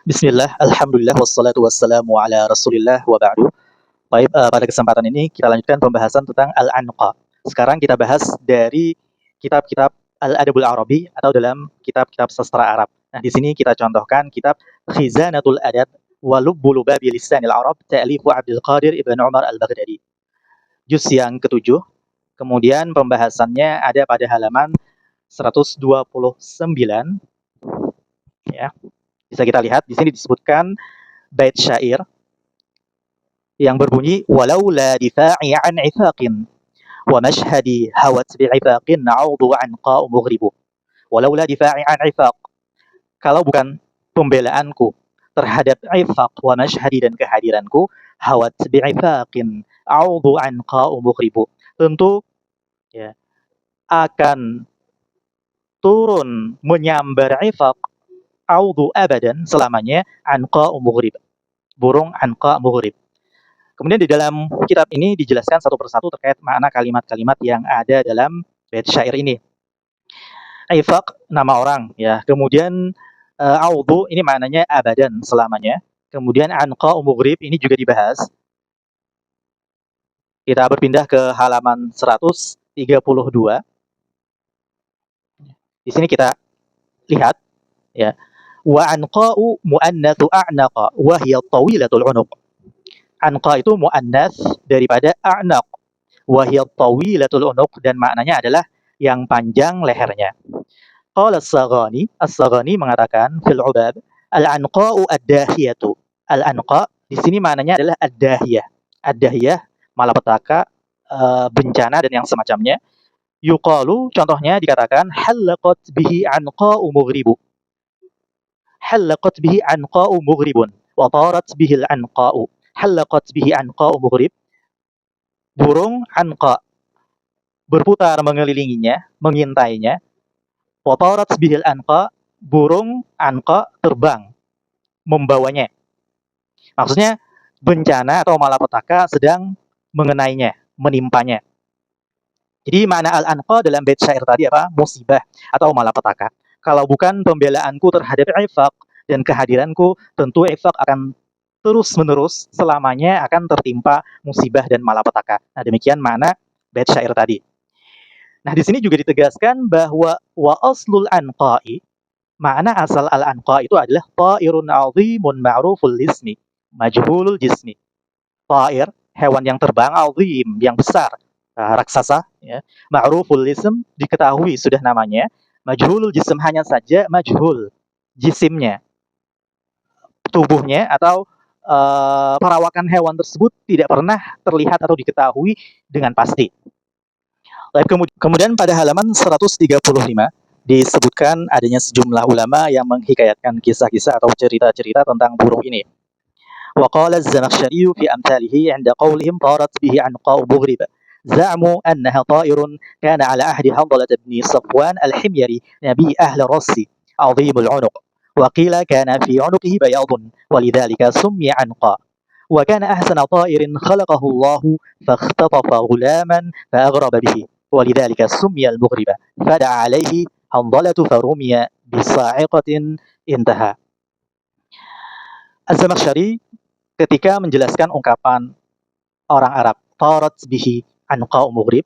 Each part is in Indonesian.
Bismillah, alhamdulillah, wassalatu wassalamu ala rasulillah wa ba'du. Baik, pada kesempatan ini kita lanjutkan pembahasan tentang Al-Anqa. Sekarang kita bahas dari kitab-kitab Al-Adabul Arabi atau dalam kitab-kitab sastra Arab. Nah, di sini kita contohkan kitab Khizanatul Adab wa Lubbul Babi Lisanil Arab ta'lifu Abdul Qadir Ibn Umar Al-Baghdadi. Juz yang ketujuh. Kemudian pembahasannya ada pada halaman 129 ya. Bisa kita lihat di sini disebutkan bait syair yang berbunyi walaula difa'i an ifaqin wa mashhadi hawat bi'ifaqin na'udhu anqa mughribu. Walaula difa'i an ifaq, kalau bukan pembelaanku terhadap ifaq wa mashhadi dan kehadiranku, hawat bi'ifaqin a'udhu anqa mughribu, tentu ya akan turun menyambar ifaq a'udhu abadan selamanya anqa mughrib, burung anqa mughrib. Kemudian di dalam kitab ini dijelaskan satu persatu terkait makna kalimat-kalimat yang ada dalam bait syair ini. Ifaq nama orang ya. Kemudian audhu ini maknanya abadan selamanya. Kemudian anqa mughrib ini juga dibahas. Kita berpindah ke halaman 132. Di sini kita lihat ya. Wa anqa'u muannatsu a'naqa wa hiya tawilatul 'unuq. Anqa itu muannas daripada a'naq. Wa hiya tawilatul 'unuq, dan maknanya adalah yang panjang lehernya. Qala As-Saghani mengatakan fil 'ubab, al-anqa'u ad-dahiyatu. Al-anqa di sini maknanya adalah ad-dahiyah. Ad-dahiyah malapetaka, bencana dan yang semacamnya. Yuqalu, contohnya dikatakan halaqat bihi anqa'u mughribu. Halaqat bihi anqa'u mughribun wa tarat bihi al-anqa'u. Halaqat bihi anqa'u mughrib, burung anqa berputar mengelilinginya, mengintainya. Wa tarat bihi al-anqa, burung anqa terbang membawanya. Maksudnya bencana atau malapetaka sedang mengenainya, menimpanya. Jadi makna al-anqa dalam bait syair tadi apa? Musibah atau malapetaka. Kalau bukan pembelaanku terhadap ifaq dan kehadiranku, tentu ifaq akan terus-menerus selamanya akan tertimpa musibah dan malapetaka. Nah, demikian makna bait syair tadi. Nah, di sini juga ditegaskan bahwa wa aslul anqa'i, makna asal al-anqa itu adalah ta'irun 'azimun ma'ruful ismi, majhulul jismi. Ta'ir, hewan yang terbang, 'azim, yang besar, raksasa ya. Ma'ruful ism, diketahui sudah namanya. Majhulul jism, hanya saja majhul jisimnya, tubuhnya atau perawakan hewan tersebut tidak pernah terlihat atau diketahui dengan pasti. Kemudian pada halaman 135 disebutkan adanya sejumlah ulama yang menghikayatkan kisah-kisah atau cerita-cerita tentang burung ini. Wa qala az-Zamakhsyari fi amthalihi 'inda qawlihim tarat bihi anqa'u mughrib. زعموا أنها طائر كان على عهد حنظلة بن صفوان الحميري نبي أهل الرس عظيم العنق، وقيل كان في عنقه بياض ولذلك سمي عنقا، وكان أحسن طائر خلقه الله فاختطف غلاما فأغرب به ولذلك سمي المغرب، فدعا عليه حنظلة فرمي بصاعقة انتهى. Az-Zamakhsyari ketika menjelaskan ungkapan orang Arab tarat bihi anqa'u mughrib,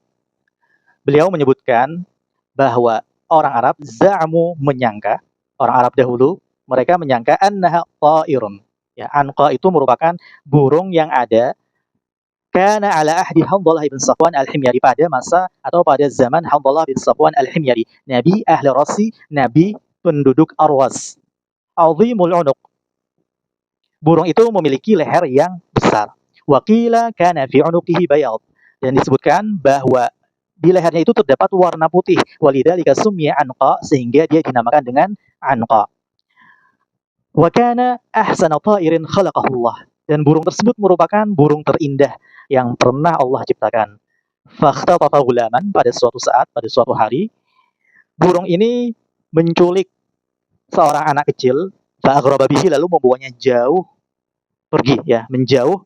beliau menyebutkan bahwa orang Arab za'mu menyangka, orang Arab dahulu mereka menyangka annaha ta'irun. Ya, anqa itu merupakan burung yang ada kana ala ahdi Hanzalah bin Safwan al-Himyari, pada masa atau pada zaman Hanzalah bin Safwan al-Himyari, nabi ahli Rasi, nabi penduduk Arwas. Azimul unuq, burung itu memiliki leher yang besar. Waqila kana fi unuqihi bayad, dan disebutkan bahwa di lehernya itu terdapat warna putih. Walidzalika summiya anqa, sehingga dia dinamakan dengan anqa. Wa kana ahsana ta'irin khalaqahu Allah, dan burung tersebut merupakan burung terindah yang pernah Allah ciptakan. Fakhtatafa gulaman, pada suatu saat, pada suatu hari, burung ini menculik seorang anak kecil, fa'aghraba bihi, lalu membawanya jauh pergi ya, menjauh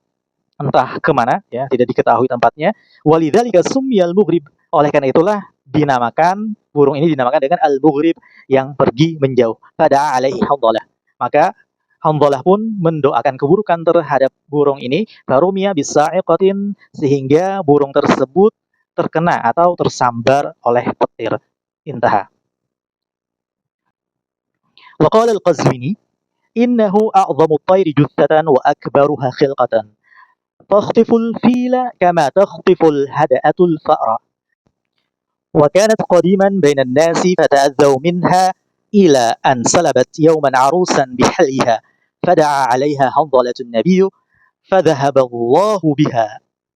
entah kemana ya, tidak diketahui tempatnya. Walidzalika summiyal mughrib, oleh karena itulah dinamakan, burung ini dinamakan dengan al-mughrib, yang pergi menjauh. Fada'a alaihi Hanzalah, maka Hanzalah pun mendoakan keburukan terhadap burung ini, farumiya bisa'iqatin, sehingga burung tersebut terkena atau tersambar oleh petir. Intaha. Wa qala al-Qazwini, innahu a'zamu at-tayri juthatan wa akbaruha khilqatan. Takhtiful fila kama takhtiful hada'atul fa'ra. وكانت قديما بين الناس فتأذوا منها إلى أن سلبت يوما عروسا بحليها فدعا عليها حنظلة النبي فذهب الله بها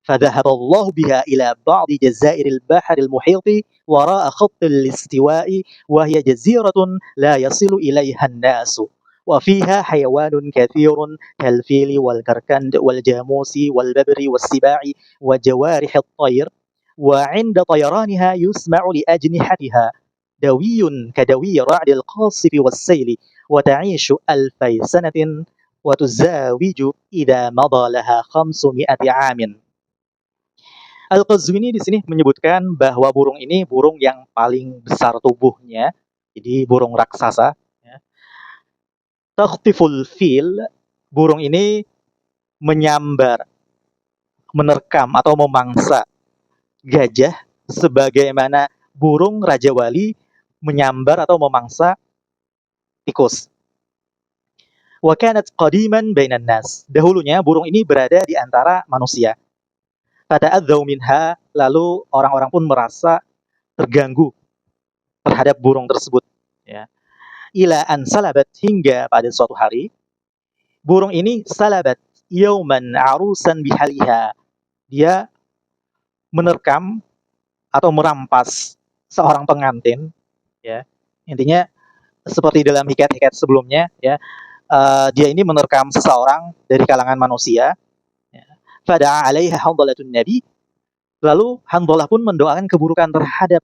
فذهب الله بها إلى بعض جزائر البحر المحيط وراء خط الاستواء وهي جزيرة لا يصل إليها الناس وفيها حيوان كثير كالفيل والكركند والجاموس والببر والسباع وجوارح الطير وعند طيرانها يسمع لأجنحتها دوي كدوي رعد القاصف والسيل وتعيش 2000 سنة وتزاوج إذا مضى لها 500 عام. Al-Qazwini di sini menyebutkan bahwa burung ini burung yang paling besar tubuhnya, jadi burung raksasa. Takhtiful fil, burung ini menyambar, menerkam atau memangsa gajah sebagaimana burung Raja Wali menyambar atau memangsa tikus. Wa kanat qadiman bainan nas. Dahulunya burung ini berada di antara manusia. Fata'adzaw minha, lalu orang-orang pun merasa terganggu terhadap burung tersebut, ya. Ila an salabat, hingga pada suatu hari burung ini salabat yauman arusan bihaliha. Dia menerkam atau merampas seorang pengantin, ya. Intinya seperti dalam hikat-hikat sebelumnya, ya. Dia ini menerkam seseorang dari kalangan manusia. Fada'a 'alaiha Hanzalatun Nabi, lalu Hanzalah pun mendoakan keburukan terhadap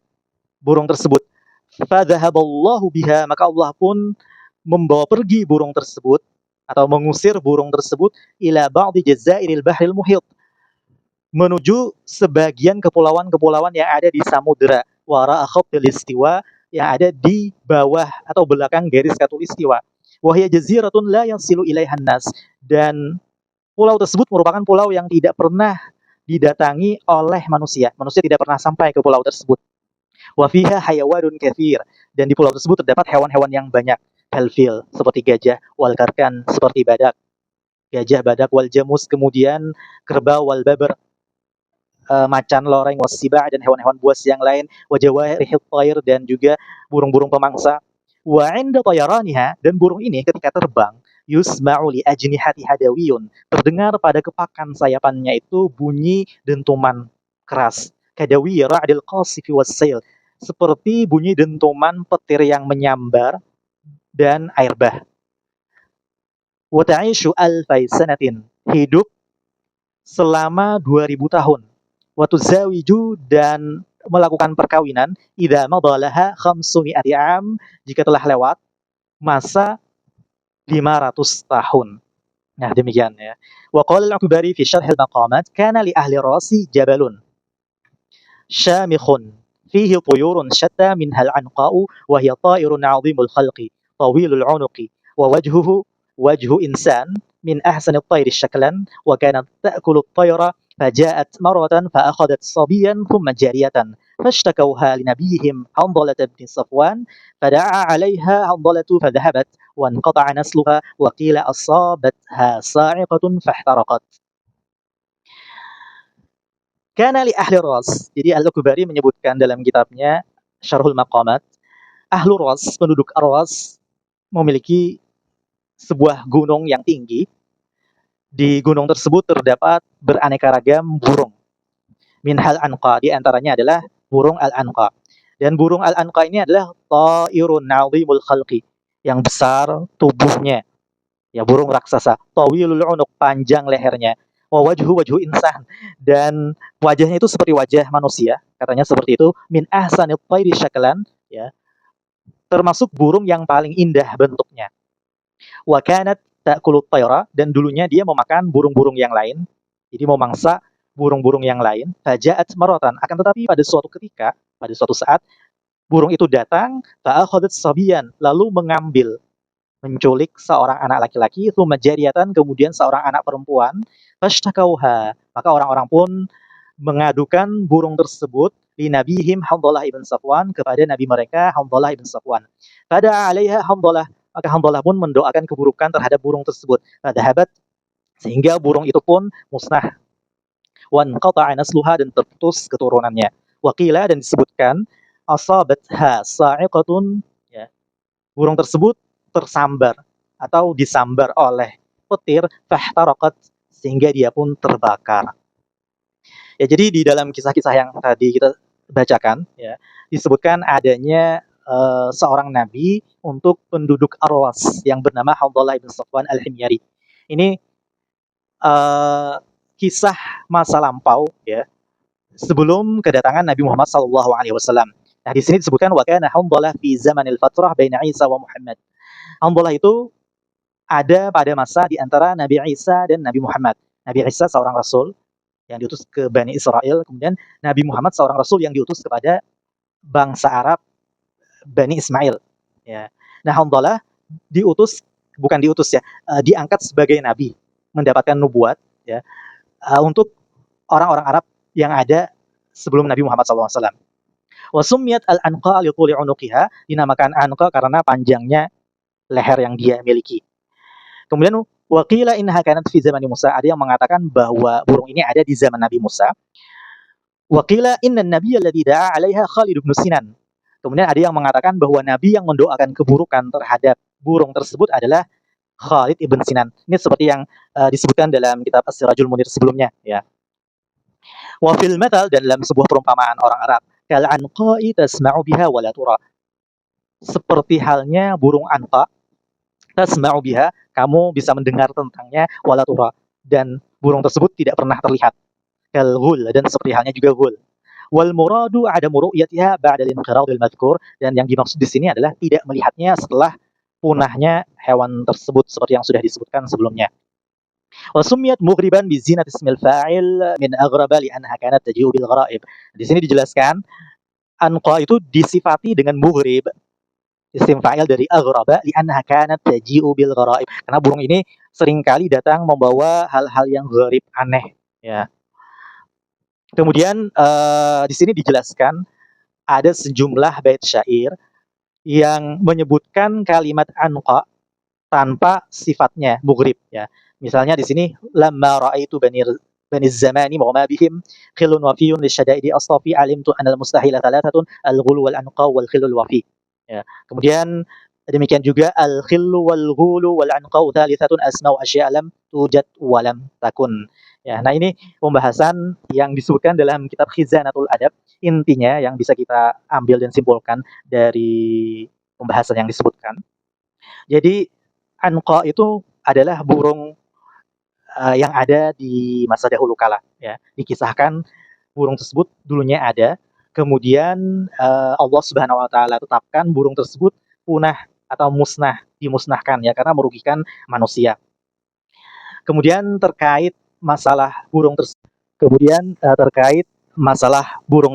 burung tersebut. Fadhahaballahu biha, maka Allah pun membawa pergi burung tersebut atau mengusir burung tersebut ila ba'di jazairil bahril muhit, menuju sebagian kepulauan-kepulauan yang ada di samudera wara khatil istiwa, yang ada di bawah atau belakang garis khatulistiwa. Wahya jaziratun la yasilu ilaihan nas, dan pulau tersebut merupakan pulau yang tidak pernah didatangi oleh manusia. Manusia tidak pernah sampai ke pulau tersebut. Wa fiha hayawanun katsir, dan di pulau tersebut terdapat hewan-hewan yang banyak. Kalfil, seperti gajah, wal karkan, seperti badak, gajah, badak, wal jamus, kemudian kerbau, wal babar, macan, loreng, wasiba, dan hewan-hewan buas yang lain, wajawarihit thair, dan juga burung-burung pemangsa. Wa 'inda tayaraniha, dan burung ini ketika terbang, yusma'u li ajnihati hadawiyun, terdengar pada kepakan sayapannya itu bunyi dentuman keras. Kadawi ra'dil qasifi wassail, seperti bunyi dentuman petir yang menyambar dan air bah. Wa ta'ishu alfai sanatin, hidup selama 2000 tahun. Wa tuzawiju, dan melakukan perkawinan, idza madalaha 500 am, jika telah lewat masa 500 tahun. Nah, demikian, ya. Wa qala al-Ukbari fi syarh al-maqamat, kana li ahli rasi jabalun syamikhun fihi tuyurun shatta minha al-anqa'u wa hiya ta'irun 'azimul khalqi tawilul 'unuqi wa wajhuhu wajhu insan min ahsani at-tayri shaklan wa kanat ta'kulu at-tayra فجاءت مرة فأخذت صبيا ثم جارية فاشتكوها لنبيهم حنظلة بن صفوان فدعا عليها حنظلة فذهبت وانقطع نسلها وقيل أصابتها صاعقة فاحترقت. Kana li ahli ras. Jadi Al-Ukbari menyebutkan dalam kitabnya Syarhul Maqamat, ahlu ras, penduduk Ras, memiliki sebuah gunung yang tinggi. Di gunung tersebut terdapat beraneka ragam burung. Minhal anqa, di antaranya adalah burung al-anqa. Dan burung al-anqa ini adalah ta'irun 'azimul khalqi, yang besar tubuhnya. Ya, burung raksasa. Tawilul 'unuq, panjang lehernya. Wa wajhu insan, dan wajahnya itu seperti wajah manusia, katanya seperti itu. Min ahsanit tayri syaklan, ya, termasuk burung yang paling indah bentuknya. Wa kanat ta'kulut tayra, dan dulunya dia memakan burung-burung yang lain, jadi memangsa burung-burung yang lain. Faja'at maratan, akan tetapi pada suatu ketika, pada suatu saat, burung itu datang, fa'akhadat sabiyan, lalu mengambil menculik seorang anak laki-laki, tsumma jariyatan, kemudian seorang anak perempuan, fashtakauha, maka orang-orang pun mengadukan burung tersebut li nabihim Hanzalah ibn Safwan, kepada nabi mereka Hanzalah ibn Safwan. Pada alaiha Hanzalah, maka Hanzalah pun mendoakan keburukan terhadap burung tersebut. Fadhahabat, sehingga burung itu pun musnah. Wan qata'a nasluha, dan terputus keturunannya. Waqila, dan disebutkan asabatha sa'iqatun, ya, burung tersebut tersambar atau disambar oleh petir, fahtarakat, sehingga dia pun terbakar. Ya, jadi di dalam kisah-kisah yang tadi kita bacakan, ya, disebutkan adanya seorang nabi untuk penduduk Arwas yang bernama Hanzalah bin Safwan al-Himyari. Ini uh, kisah masa lampau, ya, sebelum kedatangan Nabi Muhammad SAW. Nah, di sini disebutkan wa kana Hanzalah fi zamanil fatrah baina Isa wa Muhammad. Hanzalah itu ada pada masa di antara Nabi Isa dan Nabi Muhammad. Nabi Isa seorang rasul yang diutus ke Bani Israel, kemudian Nabi Muhammad seorang rasul yang diutus kepada bangsa Arab Bani Ismail. Ya. Nah, Hanzalah diutus, bukan diutus ya, diangkat sebagai nabi, mendapatkan nubuat, ya, untuk orang-orang Arab yang ada sebelum Nabi Muhammad SAW. Wasumiyat al-anqa li tuli unuqiha, dinamakan anqa karena panjangnya leher yang dia miliki. Kemudian waqila innaha kanat fi zaman Musa, ada yang mengatakan bahwa burung ini ada di zaman Nabi Musa. Waqila inna nabiyya alladhi da'a 'alaiha Khalid bin Sinan. Kemudian ada yang mengatakan bahwa nabi yang mendoakan keburukan terhadap burung tersebut adalah Khalid ibn Sinan. Ini seperti yang disebutkan dalam kitab As-Sirajul Munir sebelumnya, ya. Wa fil mathal, dan dalam sebuah perumpamaan orang Arab, kal anqa'i tasma'u biha wa la tura. Seperti halnya burung anqa, tasma'u biha, kamu bisa mendengar tentangnya, wa la tura, dan burung tersebut tidak pernah terlihat. Kal ghul, dan seperti halnya juga ghul. Wal muradu adamu ru'yatiha ba'da al-inqiradil madhkur, dan yang dimaksud di sini adalah tidak melihatnya setelah punahnya hewan tersebut seperti yang sudah disebutkan sebelumnya. Wa summiyat mughriban bi zinat ismil fa'il min aghraba li anha kanat taji'u bil gharaib. Di sini dijelaskan anqa itu disifati dengan mughrib, isim fa'il dari aghraba, li anha kanat taji'u bil gharaib, karena burung ini seringkali datang membawa hal-hal yang gharib, aneh, ya. Kemudian di sini dijelaskan ada sejumlah bait syair yang menyebutkan kalimat anqa tanpa sifatnya mughrib, ya. Misalnya di sini lamma raaitu bani zamani wa ma bihim khilun wafiyun lisyadaidi astafi alimtu anal mustahila thalathatun al-ghulu wal anqa wal khilul wafi. Ya. Kemudian demikian juga al khillu wal ghulu wal anqa thalithatun asma'u asya' lam tujad wa lam takun. Ya, nah ini pembahasan yang disebutkan dalam kitab Khizanatul Adab. Intinya yang bisa kita ambil dan simpulkan dari pembahasan yang disebutkan. Jadi anqa itu adalah burung yang ada di masa dahulu kala, ya. Dikisahkan burung tersebut dulunya ada, kemudian Allah Subhanahu wa taala tetapkan burung tersebut punah atau musnah, dimusnahkan, ya, karena merugikan manusia. Kemudian terkait masalah burung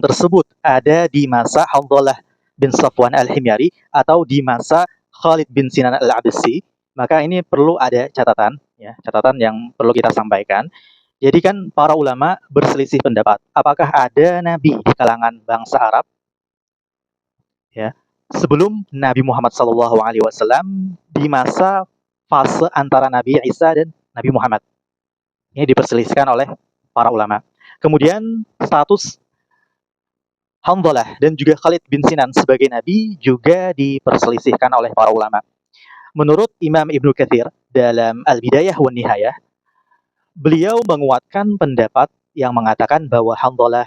tersebut, ada di masa Hanzalah bin Safwan al-Himyari atau di masa Khalid bin Sinan al-Absi, maka ini perlu ada catatan, ya, catatan yang perlu kita sampaikan. Jadi kan para ulama berselisih pendapat, apakah ada nabi di kalangan bangsa Arab, ya, sebelum Nabi Muhammad SAW, di masa fase antara Nabi Isa dan Nabi Muhammad. Ini diperselisihkan oleh para ulama. Kemudian status Hanzalah dan juga Khalid bin Sinan sebagai nabi juga diperselisihkan oleh para ulama. Menurut Imam Ibnu Katsir dalam Al-Bidayah wan Nihayah, beliau menguatkan pendapat yang mengatakan bahwa Hanzalah,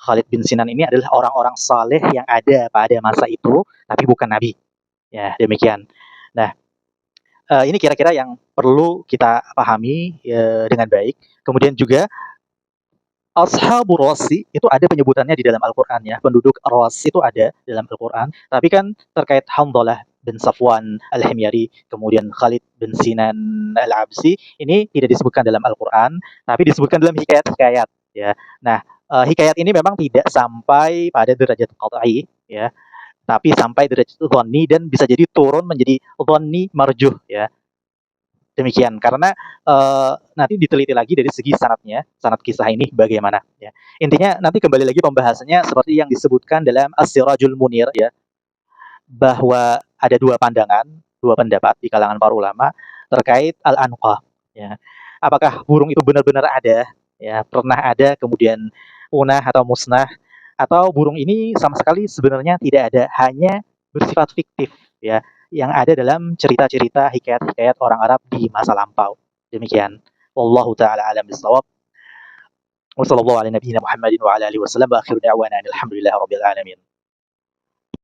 Khalid bin Sinan ini adalah orang-orang saleh yang ada pada masa itu, tapi bukan nabi. Ya, demikian. Nah, ini kira-kira yang perlu kita pahami dengan baik. Kemudian juga Ashabur Rasi itu ada penyebutannya di dalam Al-Quran, ya. Penduduk Ras itu ada dalam Al-Quran. Tapi kan terkait Hanzalah bin Safwan al-Himyari, kemudian Khalid bin Sinan al-Absi, ini tidak disebutkan dalam Al-Quran, tapi disebutkan dalam hikayat-hikayat, ya. Nah, hikayat ini memang tidak sampai pada derajat qat'i, ya. tapi sampai derajat dhanni dan bisa jadi turun menjadi dhanni marjuh ya. Demikian karena nanti diteliti lagi dari segi sanadnya, sanad kisah ini bagaimana ya. Intinya nanti kembali lagi pembahasannya seperti yang disebutkan dalam As-Sirajul Munir ya, bahwa ada dua pandangan, dua pendapat di kalangan para ulama terkait al-anqa ya. Apakah burung itu benar-benar ada ya, pernah ada kemudian punah atau musnah, atau burung ini sama sekali sebenarnya tidak ada, hanya bersifat fiktif ya, yang ada dalam cerita-cerita hikayat-hikayat orang Arab di masa lampau. Demikian. Wallahu taala alam bisawab. Wassallallahu ala nabiyyina Muhammadin wa ala alihi wasallam wa akhiru da'wana alhamdulillahi rabbil alamin.